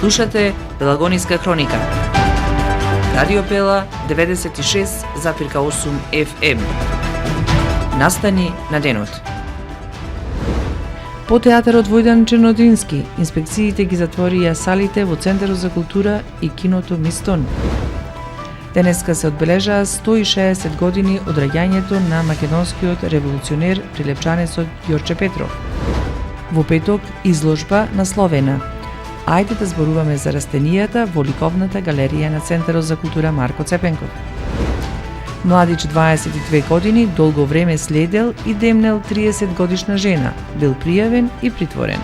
Слушате Пелагониска хроника. Радио Пела 96,8 FM. Настани на денот. По театарот Војдан Чернодрински, инспекциите ги затворија салите во Центарот за култура и киното Мистон. Денеска се одбележаа 160 години од раѓањето на македонскиот револуционер прилепчанецот Ѓорче Петров. Во петок изложба насловена Ајде да зборуваме за растенијата во ликовната галерија на Центарот за култура Марко Цепенков. Младич 22 години долго време следел и демнел 30 годишна жена, бил пријавен и притворен.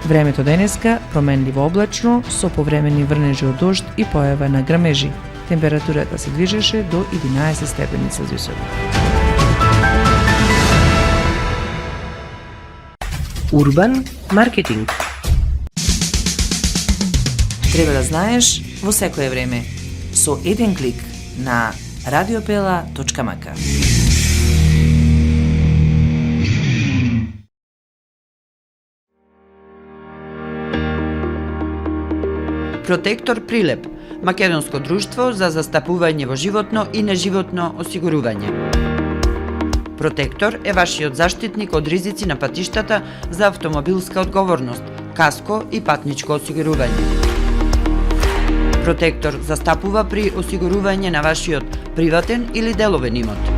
Времето денеска променливо облачно со повремени врнежи од дожд и појава на грмежи. Температурата се движеше до 11 степени Целзиусови. Урбан маркетинг. Треба да знаеш во секое време со еден клик на radiopela.mk. Протектор Прилеп, македонско друштво за застапување во животно и неживотно осигурување. Протектор е вашиот заштитник од ризици на патиштата за автомобилска одговорност, каско и патничко осигурување. Протектор застапува при осигурување на вашиот приватен или деловен имот.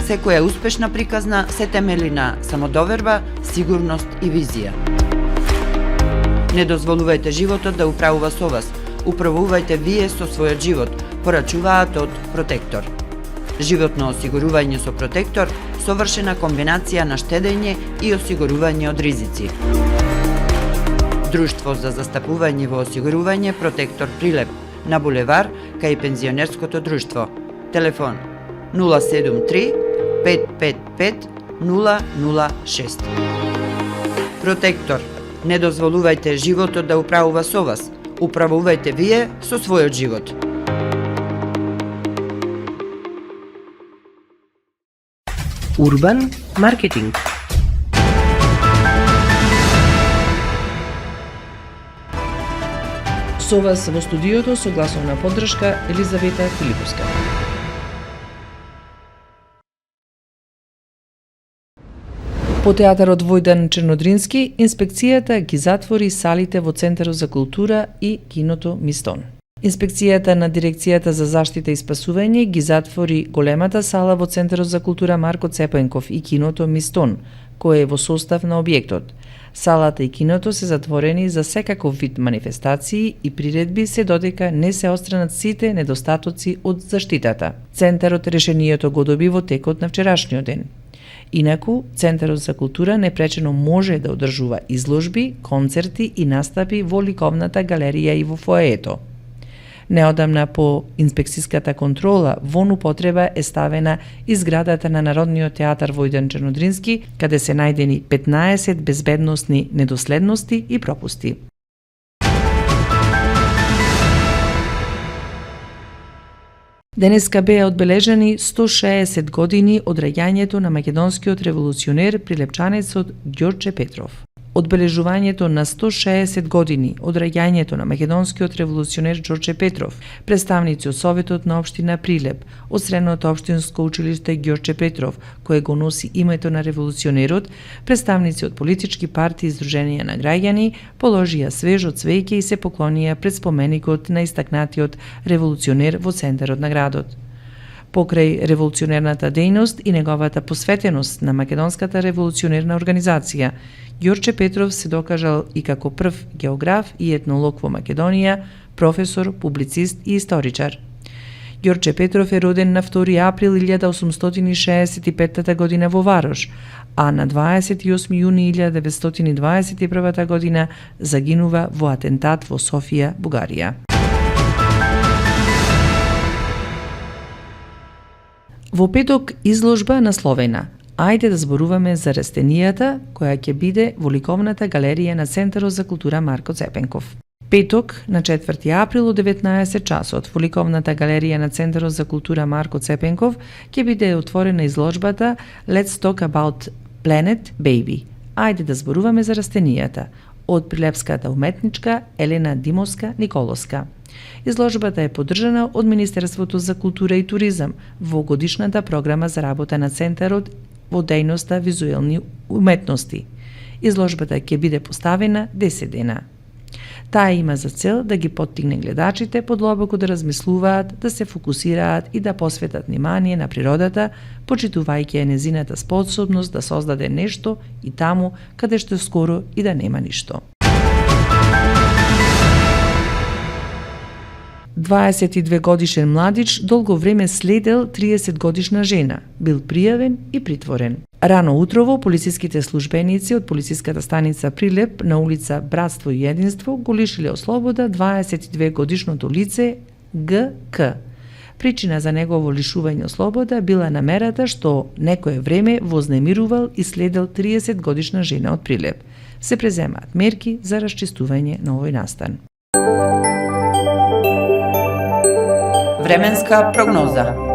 Секоја успешна приказна се темели на самодоверба, сигурност и визија. Не дозволувајте животот да управува со вас, управувајте вие со својот живот, порачуваат од Протектор. Животно осигурување со Протектор, совршена комбинација на штедење и осигурување од ризици. Друштво за застапување во осигурување Протектор Прилеп на булевар кај пензионерското друштво. Телефон 073 555 006. Протектор. Не дозволувајте животот да управува со вас. Управувајте вие со својот живот. Урбан маркетинг. Со вас во студиото со гласовна поддршка Елизавета Филиповска. По театарот Војдан Чернодрински, инспекцијата ги затвори салите во Центарот за култура и киното Мистон. Инспекцијата на Дирекцијата за заштита и спасување ги затвори големата сала во Центарот за култура Марко Цепенков и киното Мистон, кој е во состав на објектот. Салата и киното се затворени за секаков вид манифестации и приредби се додека не се отстранат сите недостатоци од заштитата. Центарот решението го доби во текот на вчерашниот ден. Инаку, Центарот за култура непречено може да одржува изложби, концерти и настапи во ликовната галерија и во фоето. Неодамна по инспекцијската контрола вон употреба е ставена и зградата на Народниот театар Војдан Чернодрински, каде се најдени 15 безбедносни недоследности и пропусти. Денеска беа одбележани 160 години од раѓањето на македонскиот револуционер прилепчанецот Ѓорче Петров. Одбележувањето на 160 години од раѓањето на македонскиот револуционер Ѓорче Петров, представници од Советот на општина Прилеп, од Средното општинско училиште Ѓорче Петров, кое го носи името на револуционерот, представници од политички партии и здруженија на граѓани, положија свежо цвеќе и се поклонија пред споменикот на истакнатиот револуционер во центарот на градот. Покрај револуционерната дејност и неговата посветеност на македонската револуционерна организација, Ѓорче Петров се докажал и како прв географ и етнолог во Македонија, професор, публицист и историчар. Ѓорче Петров е роден на 2 април 1865 година во Варош, а на 28 јуни 1921 година загинува во атентат во Софија, Бугарија. Во петок изложба насловена Ајде да зборуваме за растенијата, која ќе биде во ликовната галерија на Центарот за култура Марко Цепенков. Петок, на 4 април од 19 часот, во ликовната галерија на Центарот за култура Марко Цепенков ќе биде отворена изложбата Let's Talk About Planet Baby. Ајде да зборуваме за растенијата, од прилепската уметничка Елена Димовска Николовска. Изложбата е поддржана од Министерството за култура и туризам во годишната програма за работа на Центарот во дејноста визуелни уметности. Изложбата ќе биде поставена 10 дена. Таа има за цел да ги поттигне гледачите подлобоко да размислуваат, да се фокусираат и да посветат внимание на природата, почитувајќи ја незината способност да создаде нешто и таму каде што скоро и да нема ништо. 22 годишен младич долго време следел 30 годишна жена, бил пријавен и притворен. Рано утрово полициските службеници од полициската станица Прилеп на улица Братство и Единство го лишиле од слобода 22 годишното лице ГК. Причина за негово лишување од слобода била намерата што некое време вознемирувал и следел 30 годишна жена од Прилеп. Се преземаат мерки за расчистување на овој настан. Временска прогноза.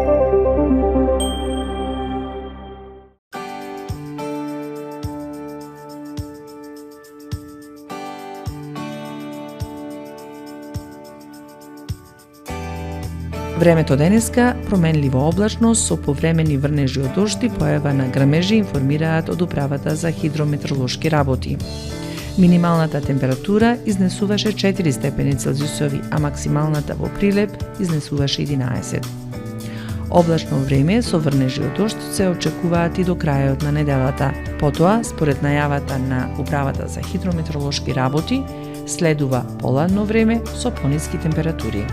Времето денеска променливо облачно со повремени врнежи од дожд и појава на грмежи, информираат од управата за хидрометеоролошки работи. Минималната температура изнесуваше 4 степени Целзиусови, а максималната во Прилеп изнесуваше 11. Облачно време со врнежи од дожд се очекуваат и до крајот на неделата. Потоа, според најавата на управата за хидрометеоролошки работи, следува поладно време со пониски температури.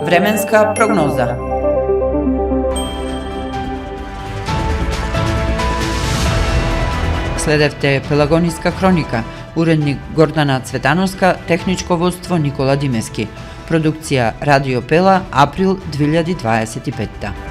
Временска прогноза. Следевте Пелагониска хроника, уредник Гордана Цветановска, техничко водство Никола Димески. Продукција Радио Пела, април 2025.